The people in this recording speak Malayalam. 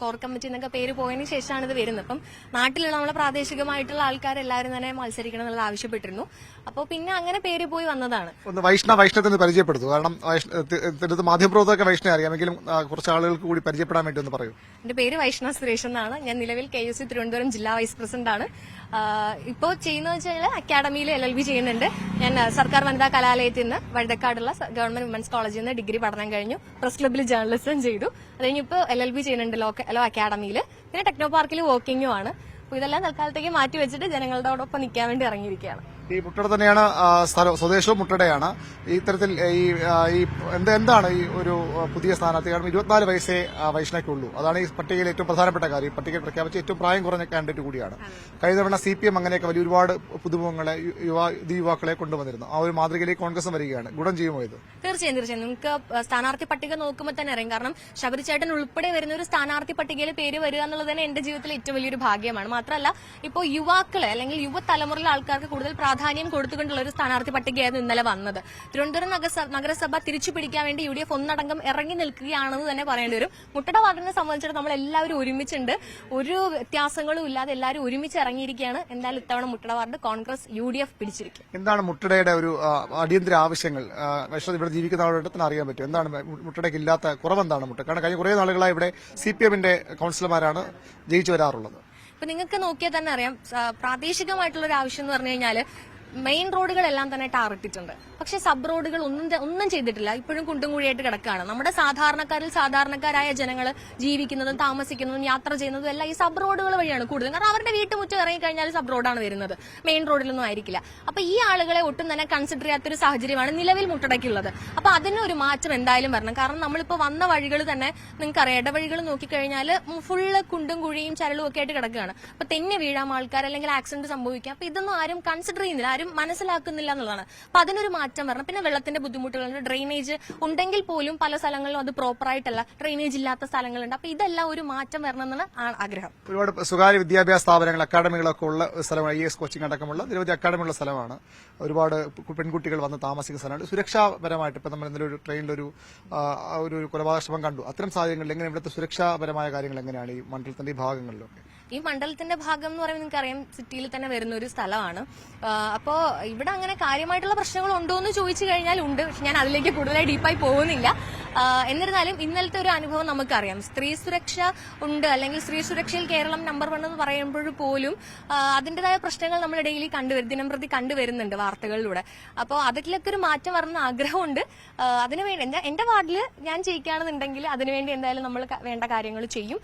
കോർ കമ്മിറ്റി എന്നൊക്കെ പേര് പോയതിനു ശേഷമാണ് ഇത് വരുന്നത്. അപ്പം നാട്ടിലുള്ള നമ്മളെ പ്രാദേശികമായിട്ടുള്ള ആൾക്കാരെല്ലാവരും തന്നെ മത്സരിക്കണം എന്നുള്ളത് ആവശ്യപ്പെട്ടിരുന്നു. അപ്പോൾ പിന്നെ അങ്ങനെ പേര് പോയി വന്നതാണ്. ഒന്ന് വൈഷ്ണവത്തിന് പരിചയപ്പെടുത്തു. കാരണം മാധ്യമപ്രവർത്തകർക്ക് വൈഷ്ണവ അറിയാമെങ്കിലും കുറച്ച് ആളുകൾക്ക് കൂടി പരിചയപ്പെടാൻ വേണ്ടി ഒന്ന് പറയൂ. എന്റെ പേര് വൈഷ്ണവ സുരേഷ് എന്നാണ്. ഞാൻ നിലവിൽ KUC തിരുവനന്തപുരം ജില്ലാ വൈസ് പ്രസിഡന്റ് ആണ്. ഇപ്പോൾ ചെയ്യുന്നത് വെച്ചാൽ അക്കാഡമിയിൽ LLB ചെയ്യുന്നുണ്ട്. ഞാൻ സർക്കാർ വനിതാ കലാലയത്തിൽ നിന്ന് വഴുതക്കാടുള്ള ഗവൺമെന്റ് വിമൻസ് കോളേജിൽ നിന്ന് ഡിഗ്രി പഠനം കഴിഞ്ഞു. പ്രസ് ക്ലബ്ബിൽ ജേർണലിസം ചെയ്തു. അത് കഴിഞ്ഞിപ്പോൾ LLB ചെയ്യുന്നുണ്ട് ലോ അക്കാഡമിയിൽ. പിന്നെ ടെക്നോ പാർക്കിൽ വർക്കിംഗും ആണ്. അപ്പോൾ ഇതെല്ലാം തൽക്കാലത്തേക്ക് മാറ്റി വെച്ചിട്ട് ജനങ്ങളോടൊപ്പം നിൽക്കാൻ വേണ്ടി ഇറങ്ങിയിരിക്കുകയാണ്. ഈ മുട്ടട തന്നെയാണ് സ്വദേശവും മുട്ടടയാണ്. ഇത്തരത്തിൽ എന്താണ് ഈ ഒരു പുതിയ സ്ഥാനാർത്ഥി? കാരണം 24 വയസ്സേ വൈഷ്ണവയ്ക്കുള്ളൂ. അതാണ് ഈ പട്ടികയിൽ ഏറ്റവും പ്രധാനപ്പെട്ട കാര്യം. പട്ടികയിൽ പ്രഖ്യാപിച്ച ഏറ്റവും പ്രായം കുറഞ്ഞ കാൻഡിഡേറ്റ് കൂടിയാണ്. കഴിഞ്ഞ തവണ CPM അങ്ങനെയൊക്കെ വലിയ ഒരുപാട് പുതുമുഖങ്ങളെ യുവാക്കളെ കൊണ്ടുവന്നിരുന്നു. ആ ഒരു മാതൃകയിലേക്ക് കോൺഗ്രസും വരികയാണ്. ഗുണം ചെയ്യുമോ ഇത്? തീർച്ചയായും നമുക്ക് സ്ഥാനാർത്ഥി പട്ടിക നോക്കുമ്പോൾ തന്നെ അറിയാം. കാരണം ശബരിചേട്ടൻ ഉൾപ്പെടെ വരുന്ന ഒരു സ്ഥാനാർത്ഥി പട്ടികയിൽ പേര് വരിക എന്നുള്ളത് തന്നെ എന്റെ ജീവിതത്തിൽ ഏറ്റവും വലിയൊരു ഭാഗ്യമാണ്. മാത്രമല്ല ഇപ്പോൾ യുവാക്കളെ അല്ലെങ്കിൽ യുവതലമുറയിലെ ആൾക്കാർക്ക് കൂടുതൽ പ്രാധാന്യം കൊടുത്തുകൊണ്ടുള്ള ഒരു സ്ഥാനാർത്ഥി പട്ടികയായിരുന്നു ഇന്നലെ വന്നത്. തിരുവനന്തപുരം നഗരസഭ തിരിച്ചു പിടിക്കാൻ വേണ്ടി UDF ഒന്നടങ്കം ഇറങ്ങി നിൽക്കുകയാണെന്ന് തന്നെ പറയേണ്ടി വരും. മുട്ടട വാർഡിനെ സംബന്ധിച്ചിടത്തോളം നമ്മൾ എല്ലാവരും ഒരുമിച്ചുണ്ട്. ഒരു വ്യത്യാസങ്ങളും ഇല്ലാതെ എല്ലാവരും ഒരുമിച്ച് ഇറങ്ങിയിരിക്കുകയാണ്. എന്തായാലും ഇത്തവണ മുട്ടട വാർഡ് കോൺഗ്രസ് UDF പിടിച്ചിരിക്കും. എന്താണ് മുട്ടടയുടെ ഒരു അടിയന്തര ആവശ്യങ്ങൾ? ഇവിടെ ജീവിക്കുന്ന ആളുടെ തന്നെ അറിയാൻ പറ്റും. എന്താണ് മുട്ടടയ്ക്ക് ഇല്ലാത്ത കുറവെന്താണ് മുട്ട? കാരണം കഴിഞ്ഞ കുറേ നാളുകളായി ഇവിടെ CPMന്റെ കൌൺസിലർമാരാണ് ജയിച്ചു വരാറുള്ളത്. ഇപ്പൊ നിങ്ങൾക്ക് നോക്കിയാൽ തന്നെ അറിയാം, പ്രാദേശികമായിട്ടുള്ള ഒരു ആവശ്യം എന്ന് പറഞ്ഞു കഴിഞ്ഞാൽ മെയിൻ റോഡുകളെല്ലാം തന്നെ ടാറിട്ടിട്ടുണ്ട്. പക്ഷെ സബ് റോഡുകൾ ഒന്നും ചെയ്തിട്ടില്ല. ഇപ്പോഴും കുണ്ടും കുഴിയായിട്ട് കിടക്കുകയാണ്. നമ്മുടെ സാധാരണക്കാരായ ജനങ്ങൾ ജീവിക്കുന്നതും താമസിക്കുന്നതും യാത്ര ചെയ്യുന്നതും എല്ലാം ഈ സബ് റോഡുകൾ വഴിയാണ് കൂടുതലും. കാരണം അവരുടെ വീട്ടുമുറ്റം ഇറങ്ങിക്കഴിഞ്ഞാൽ സബ് റോഡാണ് വരുന്നത്, മെയിൻ റോഡിലൊന്നും ആയിരിക്കില്ല. അപ്പൊ ഈ ആളുകളെ ഒട്ടും തന്നെ കൺസിഡർ ചെയ്യാത്തൊരു സാഹചര്യമാണ് നിലവിൽ മുട്ടടയ്ക്കുള്ളത്. അപ്പൊ അതിനൊരു മാറ്റം എന്തായാലും വരണം. കാരണം നമ്മളിപ്പോ വന്ന വഴികൾ തന്നെ നിങ്ങൾക്കറിയാം, ഇടവഴികൾ നോക്കിക്കഴിഞ്ഞാൽ ഫുള്ള് കുണ്ടും കുഴിയും ചരളും ഒക്കെ ആയിട്ട് കിടക്കുകയാണ്. അപ്പൊ തെന്നി വീഴാം ആൾക്കാർ, അല്ലെങ്കിൽ ആക്സിഡന്റ് സംഭവിക്കാം. അപ്പൊ ഇതൊന്നും ആരും കൺസിഡർ ചെയ്യുന്നില്ല, ആരും മനസ്സിലാക്കുന്നില്ല എന്നുള്ളതാണ്. അപ്പൊ അതിനൊരു മാറ്റം വരണം. പിന്നെ വെള്ളത്തിന്റെ ബുദ്ധിമുട്ടുകളുണ്ട്. ഡ്രെയിനേജ് ഉണ്ടെങ്കിൽ പോലും പല സ്ഥലങ്ങളിലും അത് പ്രോപ്പറായിട്ടല്ല, ഡ്രെയിനേജ് ഇല്ലാത്ത സ്ഥലങ്ങളുണ്ട്. അപ്പൊ ഇതെല്ലാം ഒരു മാറ്റം വരണം എന്നാണ് ആഗ്രഹം. ഒരുപാട് സ്വകാര്യ വിദ്യാഭ്യാസ സ്ഥാപനങ്ങൾ, അക്കാഡമികളൊക്കെ ഉള്ള സ്ഥലമാണ്. IAS കോച്ചിങ് അടക്കമുള്ള നിരവധി അക്കാഡമിയുള്ള സ്ഥലമാണ്. ഒരുപാട് പെൺകുട്ടികൾ വന്ന് താമസിക്കുന്ന സ്ഥലമാണ്. സുരക്ഷാപരമായിട്ട് ഇപ്പൊ നമ്മൾ ഇന്നലെ ഒരു ട്രെയിനിലൊരു കൊലപാതകം കണ്ടു. അത്തരം സാഹചര്യങ്ങളിൽ എങ്ങനെ ഇവിടുത്തെ സുരക്ഷാപരമായ കാര്യങ്ങൾ എങ്ങനെയാണ് ഈ മണ്ഡലത്തിന്റെ ഈ ഭാഗങ്ങളിലൊക്കെ? ഈ മണ്ഡലത്തിന്റെ ഭാഗം എന്ന് പറയുമ്പോൾ നിങ്ങൾക്കറിയാം സിറ്റിയിൽ തന്നെ വരുന്ന ഒരു സ്ഥലമാണ്. അപ്പോ ഇവിടെ അങ്ങനെ കാര്യമായിട്ടുള്ള പ്രശ്നങ്ങൾ ഉണ്ടോ എന്ന് ചോദിച്ചു കഴിഞ്ഞാൽ ഉണ്ട്. പക്ഷെ ഞാൻ അതിലേക്ക് കൂടുതലായി ഡീപ്പായി പോകുന്നില്ല. എന്നിരുന്നാലും ഇന്നലത്തെ ഒരു അനുഭവം നമുക്കറിയാം. സ്ത്രീ സുരക്ഷ ഉണ്ട്, അല്ലെങ്കിൽ സ്ത്രീ സുരക്ഷയിൽ കേരളം നമ്പർ 1 എന്ന് പറയുമ്പോൾ പോലും അതിന്റേതായ പ്രശ്നങ്ങൾ നമ്മൾ ഡെയിലി ദിനംപ്രതി കണ്ടുവരുന്നുണ്ട് വാർത്തകളിലൂടെ. അപ്പോൾ അതിലൊക്കെ ഒരു മാറ്റം വരണമെന്ന് ആഗ്രഹമുണ്ട്. അതിനുവേണ്ടി എന്റെ വാർഡിൽ ഞാൻ ജയിക്കുകയാണെന്നുണ്ടെങ്കിൽ അതിനുവേണ്ടി എന്തായാലും നമ്മൾ വേണ്ട കാര്യങ്ങൾ ചെയ്യും.